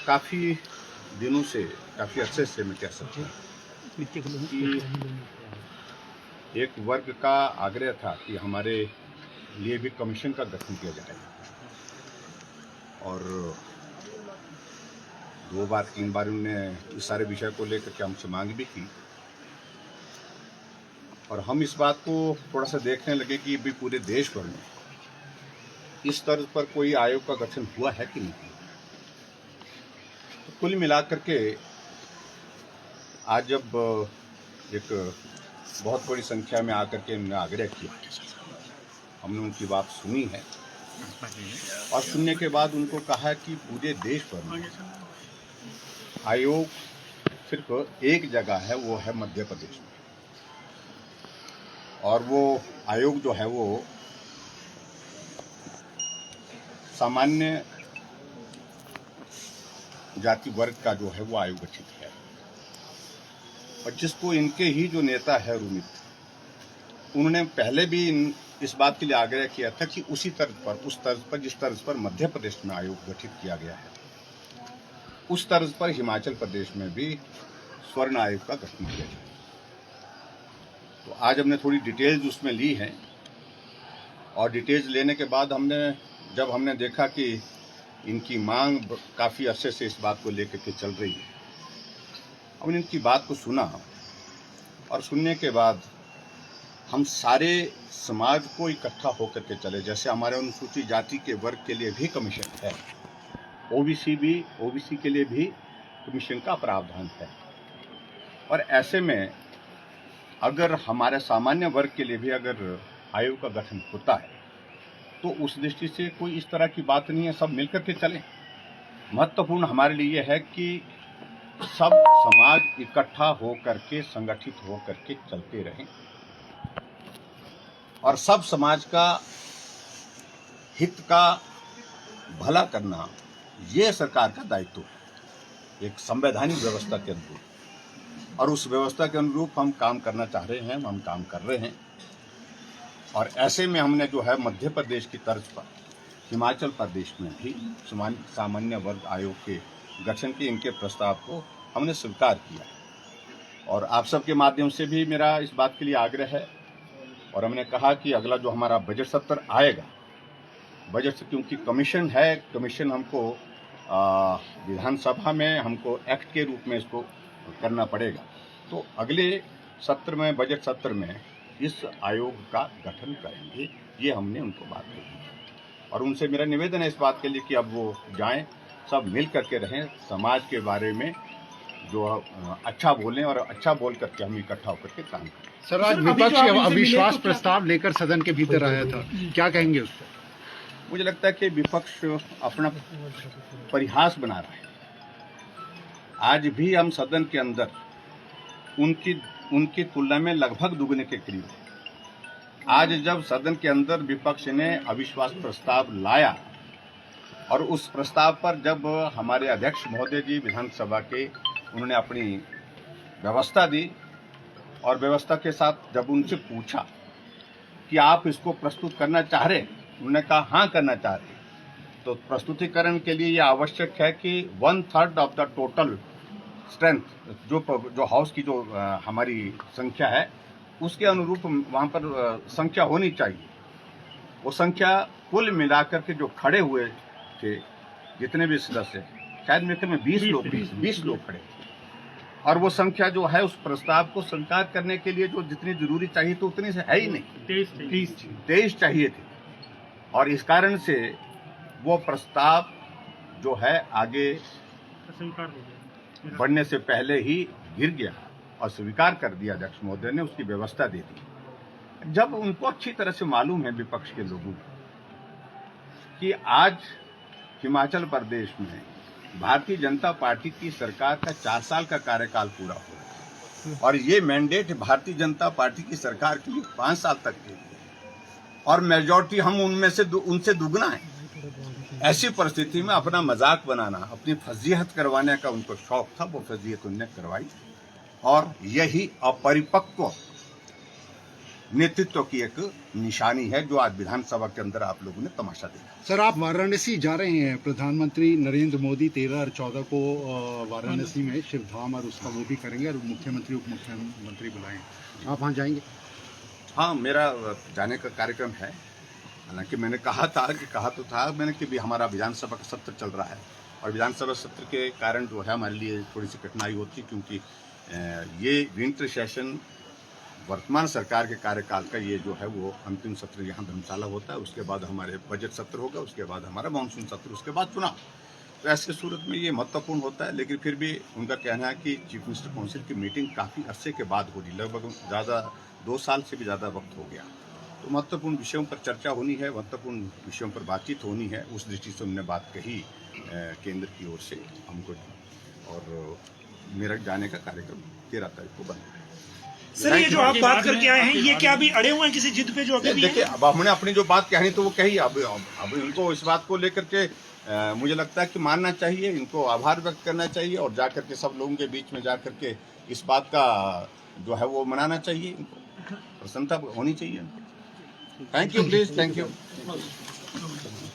काफ़ी दिनों से, काफ़ी अरसे से मैं कह सकता हूँ कि एक वर्ग का आग्रह था कि हमारे लिए भी कमीशन का गठन किया जाए, और 2 बार 3 बार उन्होंने इस सारे विषय को लेकर के हमसे मांग भी की, और हम इस बात को थोड़ा सा देखने लगे कि भी पूरे देश भर में इस तर्ज पर कोई आयोग का गठन हुआ है कि नहीं। तो कुल मिलाकर के आज जब एक बहुत बड़ी संख्या में आकर के उन्होंने आग्रह किया, हमने उनकी बात सुनी है, और सुनने के बाद उनको कहा कि पूरे देश भर में आयोग सिर्फ एक जगह है, वो है मध्य प्रदेश में, और वो आयोग जो है वो सामान्य जाति वर्ग का जो है वो आयोग गठित है, और जिसको इनके ही जो नेता है रूमित, उन्होंने पहले भी इस बात के लिए आग्रह किया था कि उसी तर्ज पर, उस तर्ज पर जिस तर्ज पर मध्य प्रदेश में आयोग गठित किया गया है, उस तर्ज पर हिमाचल प्रदेश में भी स्वर्ण आयोग का गठन किया जाए। तो आज हमने थोड़ी डिटेल्स उसमें ली हैं, और डिटेल्स लेने के बाद जब हमने देखा कि इनकी मांग काफ़ी अरसे से इस बात को लेकर के चल रही है, हमने इनकी बात को सुना, और सुनने के बाद हम सारे समाज को इकट्ठा होकर के चले। जैसे हमारे अनुसूचित जाति के वर्ग के लिए भी कमीशन है, ओबीसी के लिए भी कमीशन का प्रावधान है, और ऐसे में अगर हमारे सामान्य वर्ग के लिए भी अगर आयोग का गठन होता है तो उस दृष्टि से कोई इस तरह की बात नहीं है, सब मिलकर के चलें। महत्वपूर्ण हमारे लिए है कि सब समाज इकट्ठा होकर के, संगठित होकर के चलते रहें, और सब समाज का हित का भला करना ये सरकार का दायित्व है, एक संवैधानिक व्यवस्था के अनुरूप, और उस व्यवस्था के अनुरूप हम काम करना चाह रहे हैं, हम काम कर रहे हैं। और ऐसे में हमने जो है मध्य प्रदेश की तर्ज पर हिमाचल प्रदेश में भी सामान्य वर्ग आयोग के गठन के इनके प्रस्ताव को हमने स्वीकार किया, और आप सबके माध्यम से भी मेरा इस बात के लिए आग्रह है। और हमने कहा कि अगला जो हमारा बजट सत्र आएगा, बजट से क्योंकि कमीशन है, कमीशन हमको विधानसभा में हमको एक्ट के रूप में इसको करना पड़ेगा, तो अगले सत्र में, बजट सत्र में इस आयोग का गठन करेंगे, ये हमने उनको बात कही। और उनसे मेरा निवेदन है इस बात के लिए कि अब वो जाएं, सब मिल करके रहें, समाज के बारे में जो अच्छा बोलें, और अच्छा बोल करके हम इकट्ठा होकर के काम करें। सर, आज विपक्ष अविश्वास प्रस्ताव लेकर सदन के भीतर आया था, क्या कहेंगे उस पर? मुझे लगता है कि विपक्ष अपना परिहास बना रहा है। आज भी हम सदन के अंदर उनकी तुलना में लगभग दुगने के करीब है। आज जब सदन के अंदर विपक्ष ने अविश्वास प्रस्ताव लाया, और उस प्रस्ताव पर जब हमारे अध्यक्ष महोदय जी विधानसभा के, उन्होंने अपनी व्यवस्था दी, और व्यवस्था के साथ जब उनसे पूछा कि आप इसको प्रस्तुत करना चाह रहे, उन्होंने कहा हाँ करना चाह रहे, तो प्रस्तुतिकरण के लिए यह आवश्यक है कि 1/3 ऑफ द टोटल स्ट्रेंथ, जो हाउस की जो हमारी संख्या है, उसके अनुरूप वहाँ पर संख्या होनी चाहिए। वो संख्या कुल मिलाकर के जो खड़े हुए थे, जितने भी सदस्य, शायद मेरे ख्याल में 20 लोग खड़े थे, और वो संख्या जो है उस प्रस्ताव को स्वीकार करने के लिए जो जितनी जरूरी चाहिए तो उतनी से है ही नहीं, 23 चाहिए थे, और इस कारण से वो प्रस्ताव जो है आगे बढ़ने से पहले ही गिर गया, और स्वीकार कर दिया अध्यक्ष महोदय ने, उसकी व्यवस्था दे दी। जब उनको अच्छी तरह से मालूम है विपक्ष के लोगों को कि आज हिमाचल प्रदेश में भारतीय जनता पार्टी की सरकार का 4 साल का कार्यकाल पूरा हो रहा है, और ये मैंडेट भारतीय जनता पार्टी की सरकार के लिए 5 साल तक के लिए, और मेजॉरिटी हम उनसे दुगना है। ऐसी परिस्थिति में अपना मजाक बनाना, अपनी फजीहत करवाने का उनको शौक था, वो फजीहत उन्होंने करवाई, और यही अपरिपक्व नेतृत्व की एक निशानी है जो आज विधानसभा के अंदर आप लोगों ने तमाशा देखा। सर, आप वाराणसी जा रहे हैं, प्रधानमंत्री नरेंद्र मोदी 13 और 14 को वाराणसी में शिवधाम और उसका वो भी करेंगे और मुख्यमंत्री उप मुख्यमंत्री बुलाएं, आप वहाँ जाएंगे? हाँ, मेरा जाने का कार्यक्रम है। हालांकि मैंने कहा तो था मैंने कि भी हमारा विधानसभा का सत्र चल रहा है और विधानसभा सत्र के कारण जो है हमारे लिए थोड़ी सी कठिनाई होती, क्योंकि ये विंटर सेशन वर्तमान सरकार के कार्यकाल का ये जो है वो अंतिम सत्र यहाँ धर्मशाला होता है। उसके बाद हमारे बजट सत्र होगा, उसके बाद हमारा मानसून सत्र, उसके बाद चुनाव। तो ऐसी सूरत में ये महत्वपूर्ण होता है। लेकिन फिर भी उनका कहना है कि चीफ मिनिस्टर काउंसिल की मीटिंग काफ़ी अरसे के बाद हो रही, लगभग ज़्यादा 2 साल से भी ज़्यादा वक्त हो गया। तो महत्वपूर्ण विषयों पर चर्चा होनी है, महत्वपूर्ण विषयों पर बातचीत होनी है। उस दृष्टि से उन्होंने बात कही केंद्र की ओर से हमको, और मेरठ जाने का कार्यक्रम 13 तारीख को बना है। सर, ये जो आप बात करके आए हैं, ये क्या अभी अड़े हुए हैं किसी जिद पे जो अभी देखिए, अब हमने अपनी जो बात कहनी तो वो कही। अब इनको इस बात को लेकर के मुझे लगता है कि मानना चाहिए, इनको आभार व्यक्त करना चाहिए और जाकर के सब लोगों के बीच में जाकर के इस बात का जो है वो मनाना चाहिए, इनको प्रसन्नता होनी चाहिए। Thank you, please, thank you.